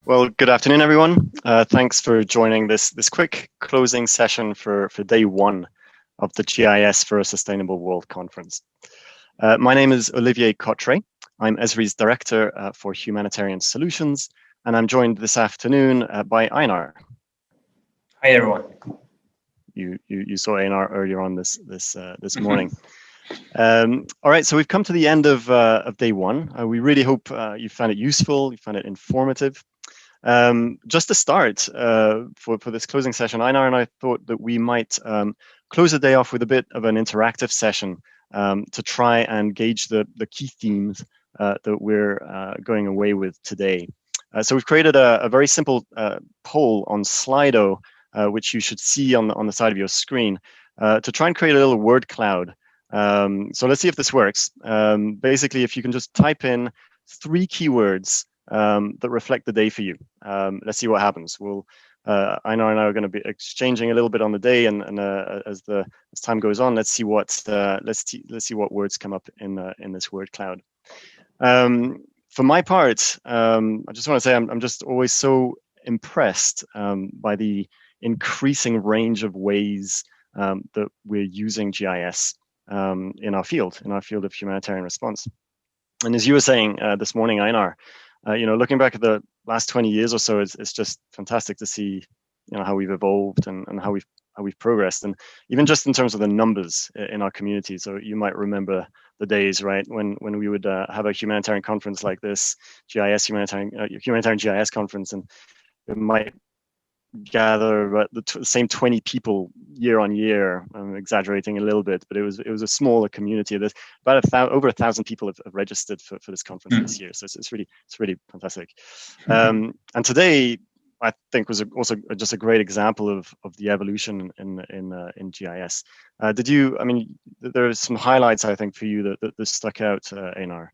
Well, good afternoon, everyone. Thanks for joining this quick closing session for day one of the GIS for a Sustainable World conference. My name is Olivier Cotteret. I'm Esri's Director for Humanitarian Solutions, and I'm joined this afternoon by Einar. Hi, everyone. You saw Einar earlier on this morning. All right, so we've come to the end of day one. We really hope you found it useful, you found it informative. Just to start for this closing session, Einar and I thought that we might close the day off with a bit of an interactive session to try and gauge the key themes that we're going away with today. So we've created a very simple poll on Slido, which you should see on the side of your screen, to try and create a little word cloud. So let's see if this works. Basically, if you can just type in 3 keywords that reflect the day for you. Let's see what happens. Einar and I are going to be exchanging a little bit on the day, and as time goes on, let's see what words come up in this word cloud. For my part, I just want to say I'm just always so impressed by the increasing range of ways that we're using GIS in our field of humanitarian response. And as you were saying this morning, Einar, looking back at the last 20 years or so, it's just fantastic to see, how we've evolved and how we've progressed, and even just in terms of the numbers in our community. So you might remember the days, right, when we would have a humanitarian conference like this, humanitarian GIS conference, and it might gather the same 20 people year on year. I'm exaggerating a little bit, but it was a smaller community. There's about over 1,000 people have registered for this conference this year. So it's really fantastic. And today, I think, was also just a great example of the evolution in GIS. There are some highlights, I think, for you that stuck out, Einar.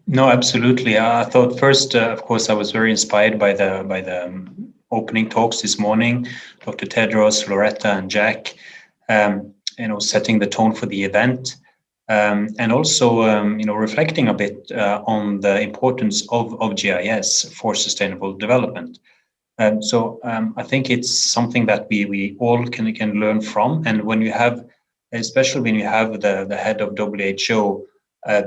No, absolutely. I thought first, of course, I was very inspired by the opening talks this morning, Dr. Tedros, Loretta, and Jack, setting the tone for the event, and also, reflecting a bit on the importance of GIS for sustainable development. So I think it's something that we all can learn from. And especially when you have the head of WHO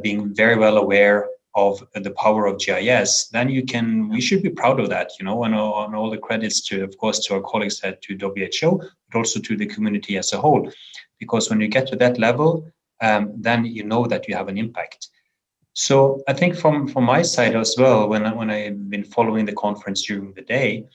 being very well aware of the power of GIS, then we should be proud of that, and all the credits to our colleagues at WHO, but also to the community as a whole. Because when you get to that level, then you know that you have an impact. So I think from my side as well, when I've been following the conference during the day,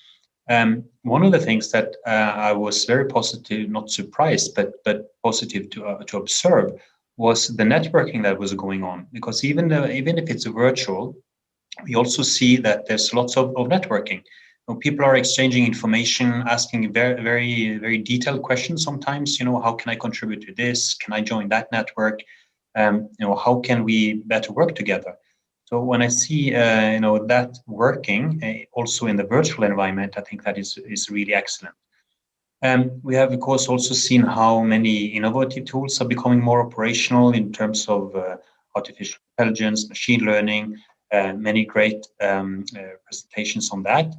one of the things that I was very positive, not surprised, but positive to observe, was the networking that was going on. Because even if it's virtual, we also see that there's lots of networking. People are exchanging information, asking very, very, very detailed questions sometimes. How can I contribute to this? Can I join that network? How can we better work together? So when I see that working also in the virtual environment, I think that is really excellent. We have, of course, also seen how many innovative tools are becoming more operational in terms of artificial intelligence, machine learning, many great presentations on that.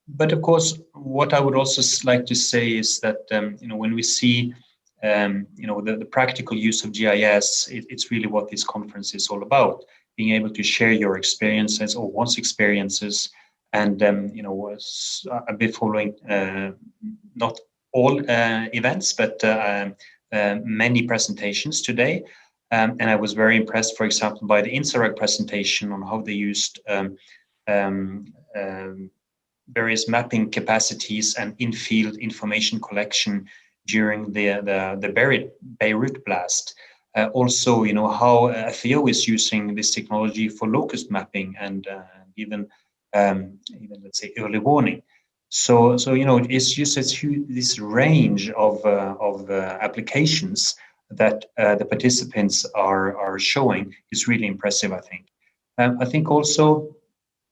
But of course, what I would also like to say is that, when we see, the practical use of GIS, it's really what this conference is all about, being able to share your experiences or one's experiences. And, I've been following not all events, but many presentations today. And I was very impressed, for example, by the INSARAG presentation on how they used various mapping capacities and in-field information collection during the Beirut blast. Also, how FAO is using this technology for locust mapping and even let's say early warning. So it's just this range of applications that the participants are showing is really impressive, I think. I think also,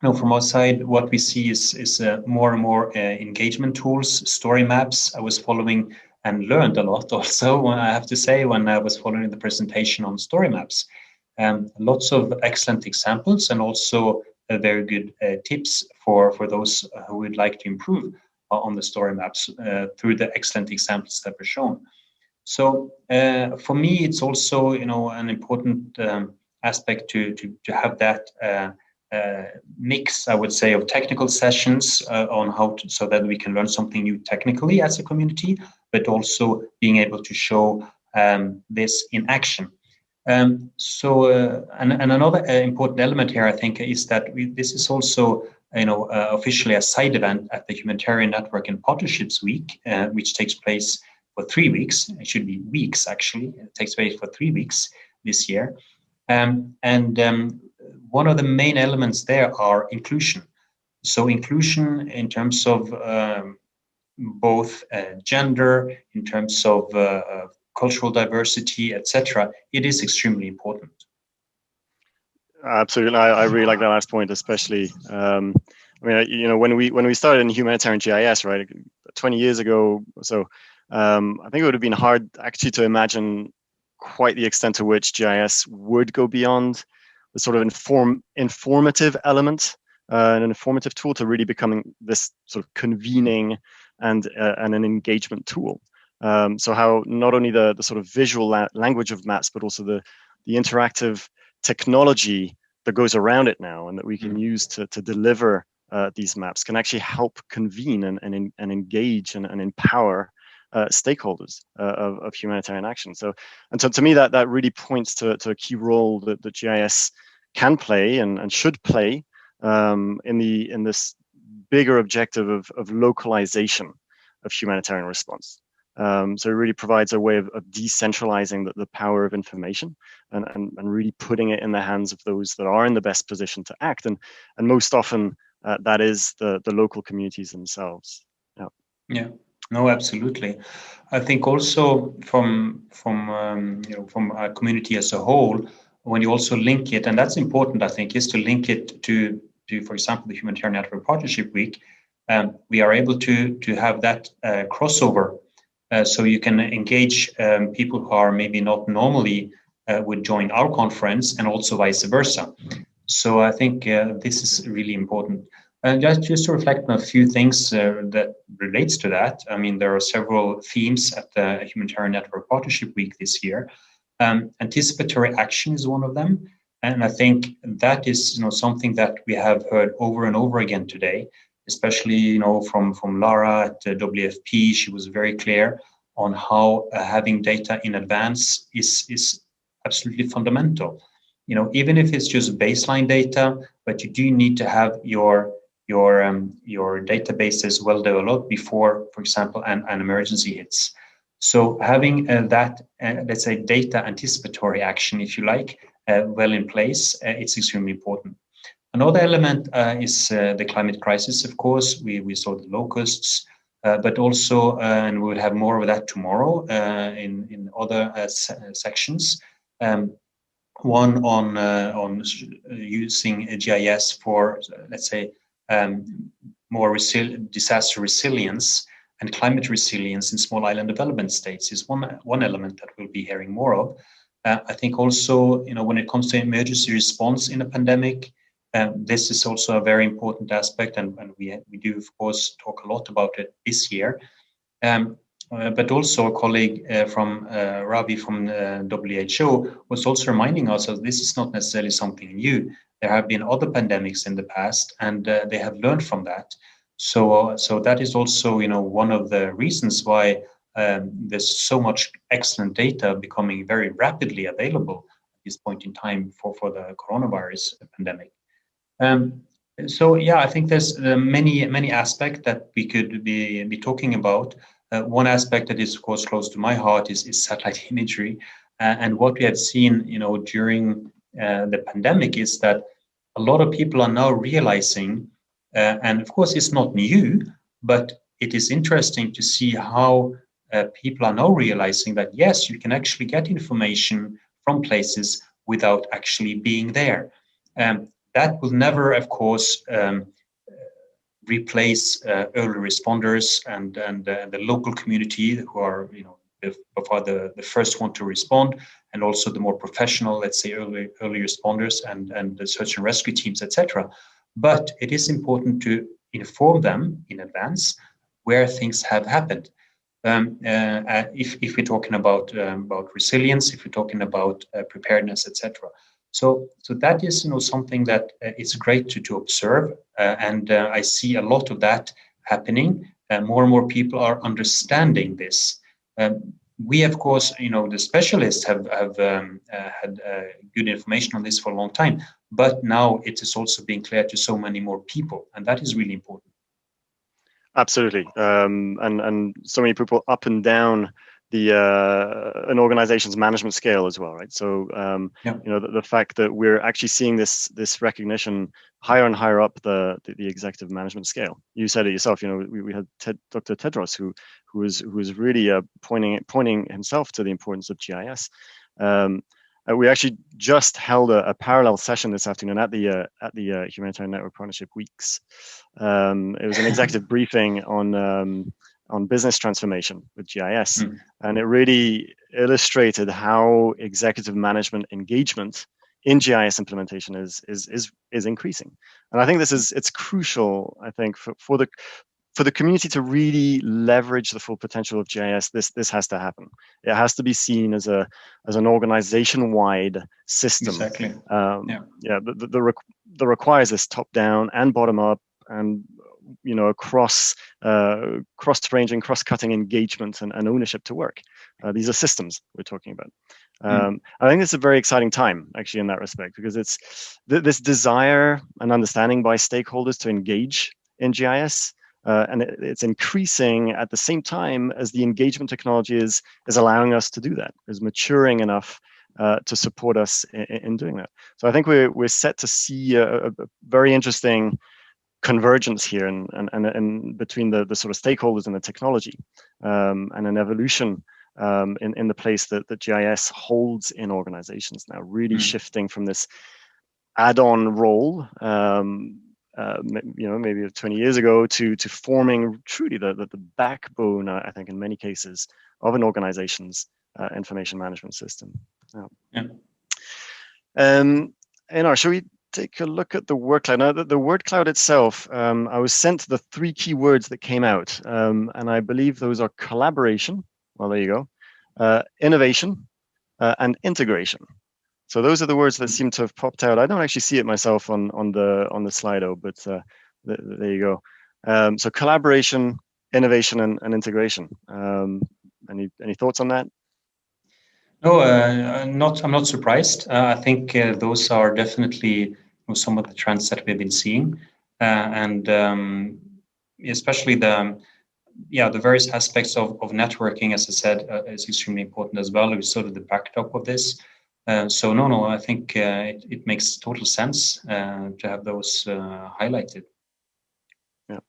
from our side, what we see is more and more engagement tools, story maps. I was following and learned a lot also, I have to say, when I was following the presentation on story maps. Lots of excellent examples, and also very good tips for those who would like to improve on the story maps through the excellent examples that were shown. So for me, it's also an important aspect to have that mix, I would say, of technical sessions on how to, so that we can learn something new technically as a community, but also being able to show this in action. And another important element here, I think, is that this is also officially a side event at the Humanitarian Network and Partnerships Week, which takes place for 3 weeks. It should be weeks, actually. It takes place for 3 weeks this year. One of the main elements there are inclusion. So inclusion in terms of both gender, in terms of cultural diversity, etc. It is extremely important. Absolutely, I really like that last point, especially. I mean, when we started in humanitarian GIS, right, 20 years ago or so, I think it would have been hard actually to imagine quite the extent to which GIS would go beyond the sort of informative element, an informative tool, to really becoming this sort of convening and an engagement tool. So how not only the sort of visual language of maps, but also the interactive technology that goes around it now and that we can use to deliver these maps can actually help convene and engage and empower stakeholders of humanitarian action. So to me, that really points to a key role that GIS can play and should play in this bigger objective of localization of humanitarian response. So it really provides a way of decentralizing the power of information and really putting it in the hands of those that are in the best position to act. And most often that is the local communities themselves. Yeah. No, absolutely. I think also from a community as a whole, when you also link it, and that's important, I think, is to link it to for example, the Humanitarian Network Partnership Week. We are able to have that crossover, so you can engage people who are maybe not normally would join our conference, and also vice versa. So I think this is really important. And just to reflect on a few things that relates to that. I mean, there are several themes at the Humanitarian Network Partnership Week this year. Anticipatory action is one of them, and I think that is something that we have heard over and over again today, especially from Lara at WFP. She was very clear on how having data in advance is absolutely fundamental. Even if it's just baseline data, but you do need to have your databases well developed before, for example, an emergency hits. So having that, let's say, data anticipatory action, if you like, well in place, it's extremely important. Another element is the climate crisis, of course. We saw the locusts, but also, and we will have more of that tomorrow in other sections. One on using GIS for, let's say, more disaster resilience and climate resilience in small island development states is one element that we'll be hearing more of. I think also, when it comes to emergency response in a pandemic, this is also a very important aspect, and we do, of course, talk a lot about it this year. But also a colleague from Ravi from WHO was also reminding us that this is not necessarily something new. There have been other pandemics in the past, and they have learned from that. So that is also, one of the reasons why there's so much excellent data becoming very rapidly available at this point in time for the coronavirus pandemic. So yeah, I think there's many aspects that we could be talking about. One aspect that is, of course, close to my heart is satellite imagery, and what we have seen, during the pandemic is that a lot of people are now realizing, and of course, it's not new, but it is interesting to see how people are now realizing that yes, you can actually get information from places without actually being there. That will never, of course, replace early responders and the local community who are, the first one to respond, and also the more professional, let's say, early responders and the search and rescue teams, etc. But it is important to inform them in advance where things have happened. If we're talking about resilience, if we're talking about preparedness, etc. So that is something that is great to observe, and I see a lot of that happening. More and more people are understanding this. We, of course, the specialists have had good information on this for a long time, but now it is also being clear to so many more people, and that is really important. Absolutely, and so many people up and down the an organization's management scale as well, right? So Yeah. the fact that we're actually seeing this recognition higher and higher up the executive management scale. You said it yourself. We had Dr. Tedros who was really pointing himself to the importance of GIS. We actually just held a parallel session this afternoon at the Humanitarian Network Partnership Weeks. It was an executive briefing on business transformation with GIS, and it really illustrated how executive management engagement in GIS implementation is increasing. And I think it's crucial. I think for the community to really leverage the full potential of GIS, this has to happen. It has to be seen as an organization-wide system. Exactly. That requires this top-down and bottom-up, and cross-ranging, cross-cutting engagement and ownership to work. These are systems we're talking about. I think it's a very exciting time, actually, in that respect, because it's this desire and understanding by stakeholders to engage in GIS. And it's increasing at the same time as the engagement technology is allowing us to do that, is maturing enough to support us in doing that. So I think we're set to see a very interesting convergence here and between the sort of stakeholders and the technology, and an evolution in the place that GIS holds in organizations now, really shifting from this add-on role, maybe 20 years ago, to forming truly the backbone, I think, in many cases, of an organization's information management system. Einar, shall we take a look at the word cloud? Now, the word cloud itself, I was sent the 3 key words that came out, and I believe those are collaboration. Well, there you go. Innovation and integration. So those are the words that seem to have popped out. I don't actually see it myself on the Slido, but there you go. So collaboration, innovation, and integration. Any thoughts on that? No, I'm not surprised. I think those are definitely some of the trends that we've been seeing, and especially the various aspects of networking, as I said, is extremely important as well. It's sort of the backdrop of this. So no, I think it makes total sense to have those highlighted. Yeah.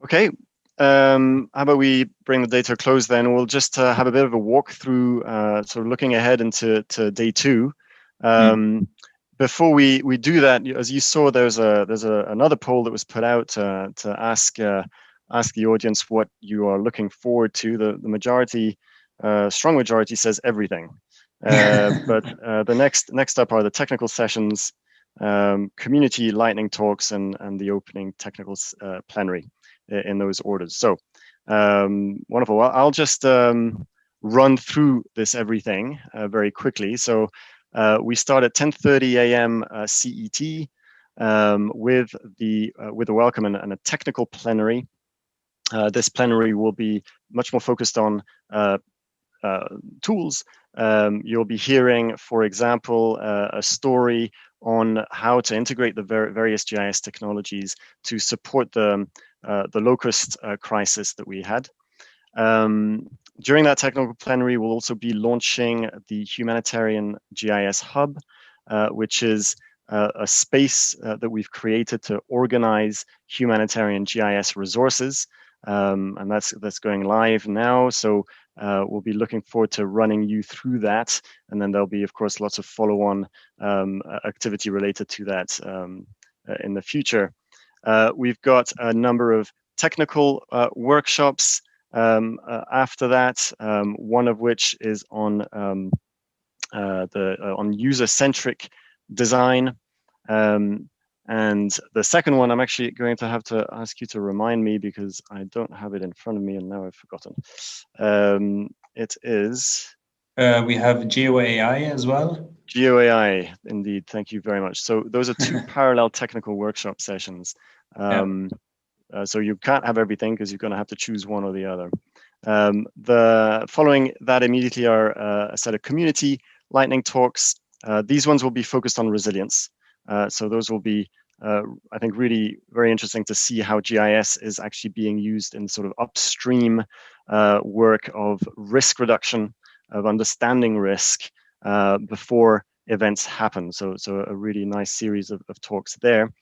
Okay. How about we bring the day to a close then? We'll just have a bit of a walkthrough, sort of looking ahead into day 2. Before we do that, as you saw, there's another poll that was put out to ask the audience what you are looking forward to. The majority, strong majority, says everything. But the next up are the technical sessions, community lightning talks, and the opening technical plenary in those orders. So wonderful. Well, I'll just run through this everything very quickly. So we start at 10:30 a.m. CET with a welcome and a technical plenary. This plenary will be much more focused on tools. You'll be hearing, for example, a story on how to integrate the various GIS technologies to support the locust crisis that we had. During that technical plenary, we'll also be launching the Humanitarian GIS Hub, which is a space that we've created to organize humanitarian GIS resources. And that's going live now. So we'll be looking forward to running you through that. And then there'll be, of course, lots of follow-on activity related to that in the future. We've got a number of technical workshops after that, one of which is on on user-centric design. And the second one, I'm actually going to have to ask you to remind me because I don't have it in front of me and now I've forgotten. It is... We have GeoAI as well. GeoAI, indeed. Thank you very much. So those are two parallel technical workshop sessions. So you can't have everything because you're going to have to choose one or the other. The following that immediately are a set of community lightning talks. These ones will be focused on resilience. So those will be, I think, really very interesting to see how GIS is actually being used in sort of upstream work of risk reduction, of understanding risk before events happen. So a really nice series of talks there.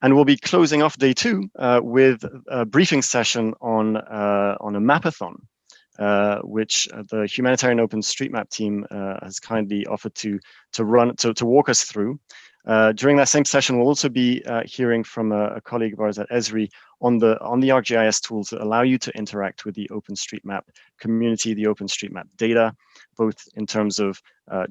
And we'll be closing off day 2 with a briefing session on a mapathon, which the Humanitarian OpenStreetMap team has kindly offered to walk us through. During that same session, we'll also be hearing from a colleague of ours at Esri on the ArcGIS tools that allow you to interact with the OpenStreetMap community, the OpenStreetMap data, both in terms of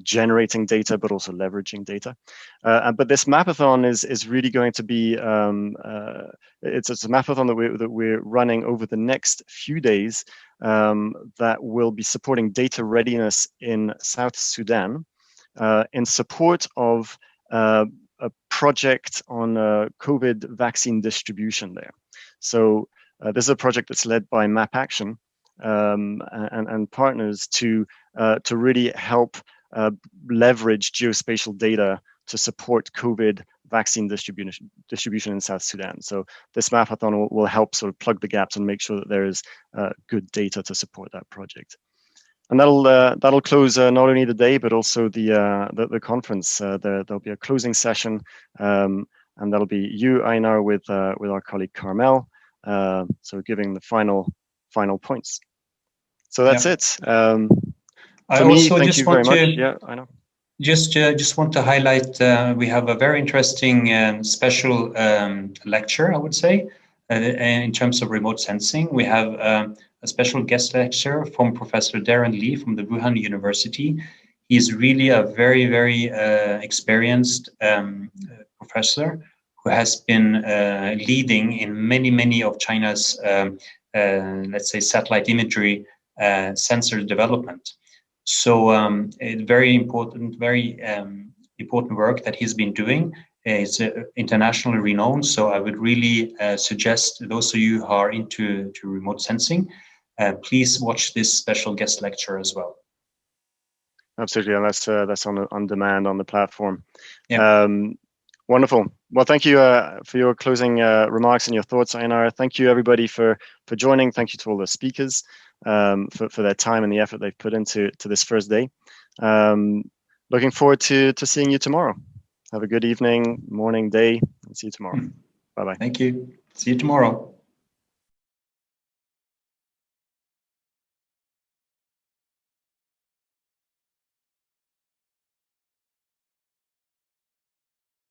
generating data, but also leveraging data. But this mapathon is really going to be, it's a mapathon that we're running over the next few days that will be supporting data readiness in South Sudan in support of a project on COVID vaccine distribution there. So this is a project that's led by Map Action and partners to really help leverage geospatial data to support COVID vaccine distribution in South Sudan. So this mapathon will help sort of plug the gaps and make sure that there is good data to support that project. And that'll close not only the day but also the conference. There'll be a closing session, and that'll be you, Einar, with our colleague Carmel. So giving the final points. So that's it. I for me, also thank just you want very to much. Yeah, I know. Just want to highlight we have a very interesting special lecture, I would say, in terms of remote sensing. We have a special guest lecture from Professor Darren Lee from the Wuhan University. He's really a very experienced professor who has been leading in many of China's let's say satellite imagery sensor development. So very important work that he's been doing. It's internationally renowned. So I would really suggest those of you who are into remote sensing, please watch this special guest lecture as well. Absolutely, and that's on demand on the platform. Yeah. Wonderful. Well, thank you for your closing remarks and your thoughts, Einar. Thank you, everybody, for joining. Thank you to all the speakers for their time and the effort they've put into this first day. Looking forward to seeing you tomorrow. Have a good evening, morning, day, and see you tomorrow. Bye-bye. Thank you. See you tomorrow.